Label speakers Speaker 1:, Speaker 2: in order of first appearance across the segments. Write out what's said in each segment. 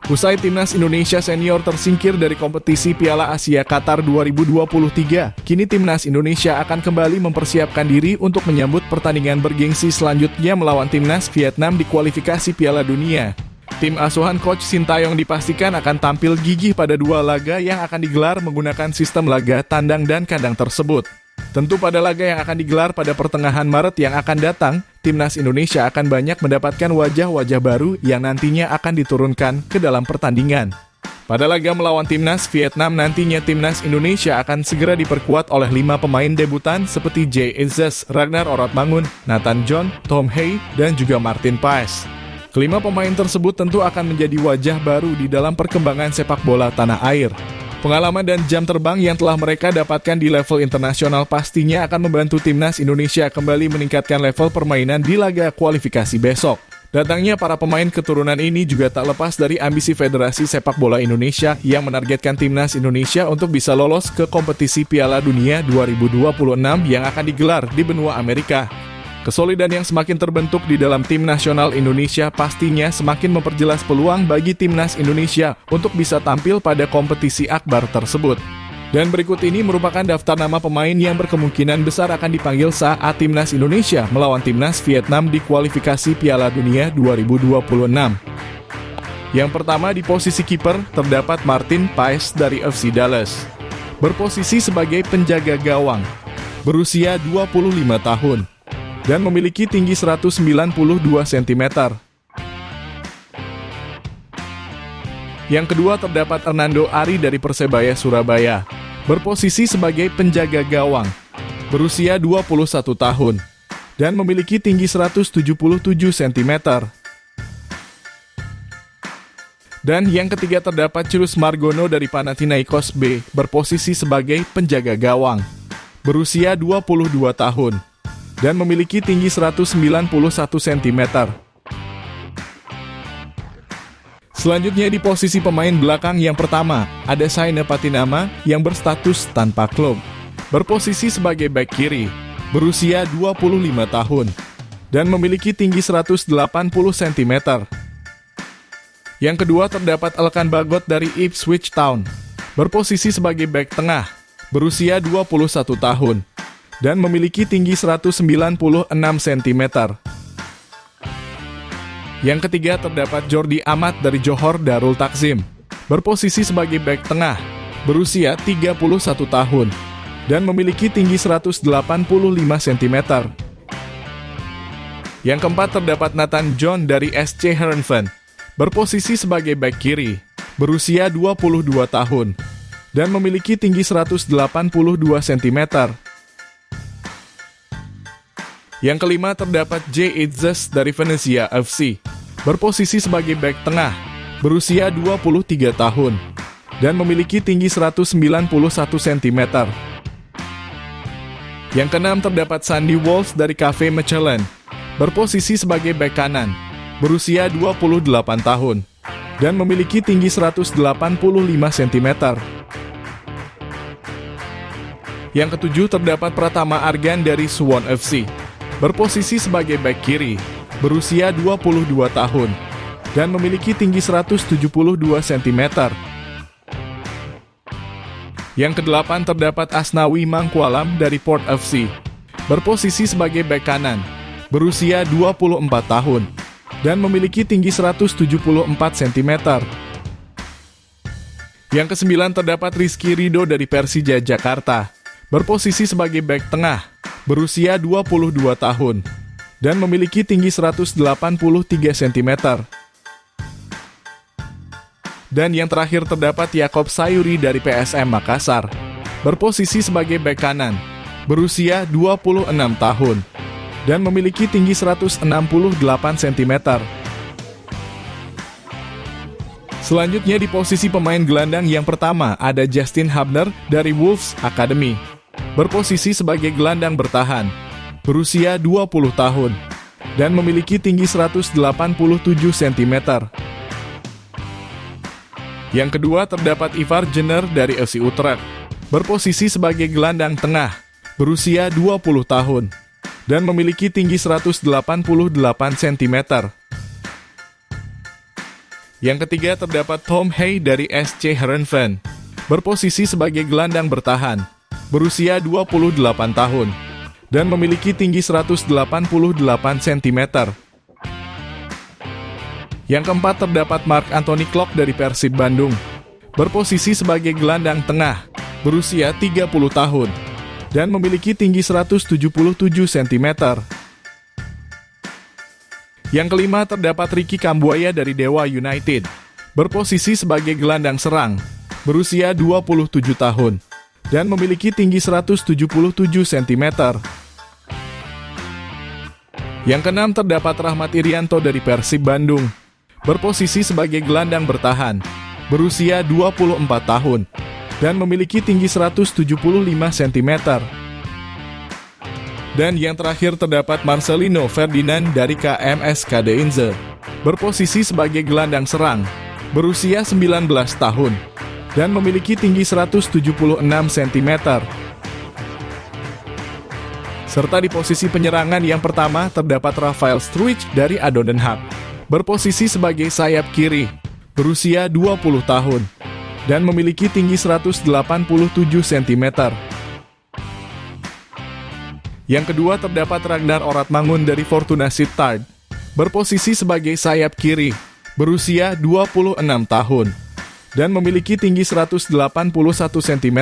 Speaker 1: Usai timnas Indonesia senior tersingkir dari kompetisi Piala Asia Qatar 2023, kini timnas Indonesia akan kembali mempersiapkan diri untuk menyambut pertandingan bergengsi selanjutnya melawan timnas Vietnam di kualifikasi Piala Dunia. Tim asuhan Coach Sintayong dipastikan akan tampil gigih pada dua laga yang akan digelar menggunakan sistem laga tandang dan kandang tersebut. Tentu pada laga yang akan digelar pada pertengahan Maret yang akan datang, timnas Indonesia akan banyak mendapatkan wajah-wajah baru yang nantinya akan diturunkan ke dalam pertandingan. Pada laga melawan timnas Vietnam nantinya timnas Indonesia akan segera diperkuat oleh 5 pemain debutan seperti Jay Izzes, Ragnar Oratmangun, Nathan John, Tom Hey, dan juga Martin Paes. Kelima pemain tersebut tentu akan menjadi wajah baru di dalam perkembangan sepak bola tanah air. Pengalaman dan jam terbang yang telah mereka dapatkan di level internasional pastinya akan membantu timnas Indonesia kembali meningkatkan level permainan di laga kualifikasi besok. Datangnya para pemain keturunan ini juga tak lepas dari ambisi Federasi Sepak Bola Indonesia yang menargetkan timnas Indonesia untuk bisa lolos ke kompetisi Piala Dunia 2026 yang akan digelar di benua Amerika. Kesolidan yang semakin terbentuk di dalam tim nasional Indonesia pastinya semakin memperjelas peluang bagi timnas Indonesia untuk bisa tampil pada kompetisi akbar tersebut. Dan berikut ini merupakan daftar nama pemain yang berkemungkinan besar akan dipanggil saat timnas Indonesia melawan timnas Vietnam di kualifikasi Piala Dunia 2026. Yang pertama di posisi kiper terdapat Martin Paes dari FC Dallas. Berposisi sebagai penjaga gawang, berusia 25 tahun. Dan memiliki tinggi 192 cm. Yang kedua terdapat Hernando Ari dari Persebaya Surabaya, berposisi sebagai penjaga gawang, berusia 21 tahun, dan memiliki tinggi 177 cm. Dan yang ketiga terdapat Chirus Margono dari Panathinaikos B, berposisi sebagai penjaga gawang, berusia 22 tahun. Dan memiliki tinggi 191 cm. Selanjutnya di posisi pemain belakang yang pertama, ada Saina Patinama yang berstatus tanpa klub. Berposisi sebagai bek kiri, berusia 25 tahun, dan memiliki tinggi 180 cm. Yang kedua terdapat Elkan Bagot dari Ipswich Town, berposisi sebagai bek tengah, berusia 21 tahun. Dan memiliki tinggi 196 cm. Yang ketiga terdapat Jordi Amat dari Johor Darul Takzim, berposisi sebagai bek tengah, berusia 31 tahun, dan memiliki tinggi 185 cm. Yang keempat terdapat Nathan John dari SC Heerenveen, berposisi sebagai bek kiri, berusia 22 tahun, dan memiliki tinggi 182 cm. Yang kelima terdapat Jay Izzes dari Venezia FC, berposisi sebagai bek tengah, berusia 23 tahun, dan memiliki tinggi 191 cm. Yang keenam terdapat Sandy Walsh dari Cafe Mechelen, berposisi sebagai bek kanan, berusia 28 tahun, dan memiliki tinggi 185 cm. Yang ketujuh terdapat Pratama Argan dari Suwon FC, berposisi sebagai bek kiri, berusia 22 tahun, dan memiliki tinggi 172 cm. Yang kedelapan terdapat Asnawi Mangkualam dari Port FC, berposisi sebagai bek kanan, berusia 24 tahun, dan memiliki tinggi 174 cm. Yang kesembilan terdapat Rizky Ridho dari Persija Jakarta, berposisi sebagai bek tengah, berusia 22 tahun, dan memiliki tinggi 183 cm. Dan yang terakhir terdapat Yakob Sayuri dari PSM Makassar, berposisi sebagai bek kanan, berusia 26 tahun, dan memiliki tinggi 168 cm. Selanjutnya di posisi pemain gelandang yang pertama ada Justin Hubner dari Wolves Academy, berposisi sebagai gelandang bertahan, berusia 20 tahun, dan memiliki tinggi 187 cm. Yang kedua terdapat Ivar Jenner dari FC Utrecht, berposisi sebagai gelandang tengah, berusia 20 tahun, dan memiliki tinggi 188 cm. Yang ketiga terdapat Tom Hay dari SC Heerenveen, berposisi sebagai gelandang bertahan, berusia 28 tahun, dan memiliki tinggi 188 cm. Yang keempat terdapat Marc Anthony Klok dari Persib Bandung, berposisi sebagai gelandang tengah, berusia 30 tahun, dan memiliki tinggi 177 cm. Yang kelima terdapat Ricky Kambuaya dari Dewa United, berposisi sebagai gelandang serang, berusia 27 tahun, dan memiliki tinggi 177 cm. Yang keenam terdapat Rahmat Irianto dari Persib Bandung, berposisi sebagai gelandang bertahan, berusia 24 tahun, dan memiliki tinggi 175 cm. Dan yang terakhir terdapat Marcelino Ferdinand dari KMS Kadeinze, berposisi sebagai gelandang serang, berusia 19 tahun, dan memiliki tinggi 176 cm. Serta di posisi penyerangan yang pertama terdapat Rafael Struijk dari ADO Den Haag, berposisi sebagai sayap kiri, berusia 20 tahun, dan memiliki tinggi 187 cm. Yang kedua terdapat Ragnar Oratmangun dari Fortuna Sittard, berposisi sebagai sayap kiri, berusia 26 tahun, dan memiliki tinggi 181 cm.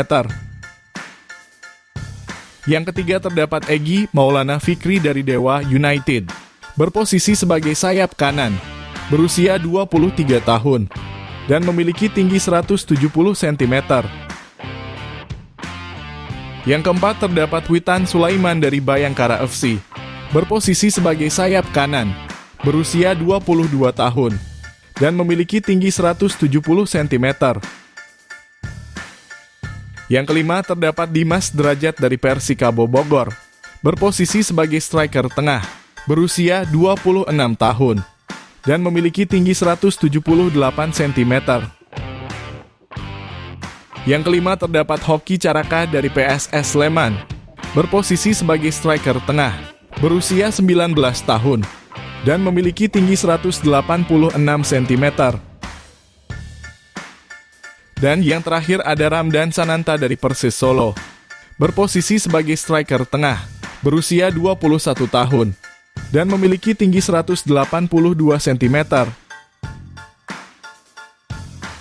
Speaker 1: Yang ketiga terdapat Egy Maulana Fikri dari Dewa United, berposisi sebagai sayap kanan, berusia 23 tahun, dan memiliki tinggi 170 cm. Yang keempat terdapat Witan Sulaiman dari Bayangkara FC, berposisi sebagai sayap kanan, berusia 22 tahun, dan memiliki tinggi 170 cm. Yang kelima terdapat Dimas Derajat dari Persikabo Bogor, berposisi sebagai striker tengah, berusia 26 tahun, dan memiliki tinggi 178 cm. Yang kelima terdapat Hoki Caraka dari PSS Sleman, berposisi sebagai striker tengah, berusia 19 tahun, dan memiliki tinggi 186 cm. Dan yang terakhir ada Ramdan Sananta dari Persis Solo, berposisi sebagai striker tengah, berusia 21 tahun, dan memiliki tinggi 182 cm.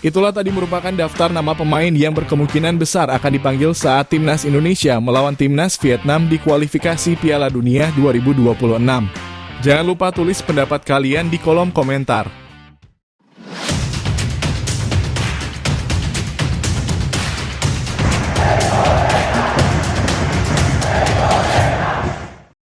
Speaker 1: Itulah tadi merupakan daftar nama pemain yang berkemungkinan besar akan dipanggil saat Timnas Indonesia melawan Timnas Vietnam di kualifikasi Piala Dunia 2026. Jangan lupa tulis pendapat kalian di kolom komentar.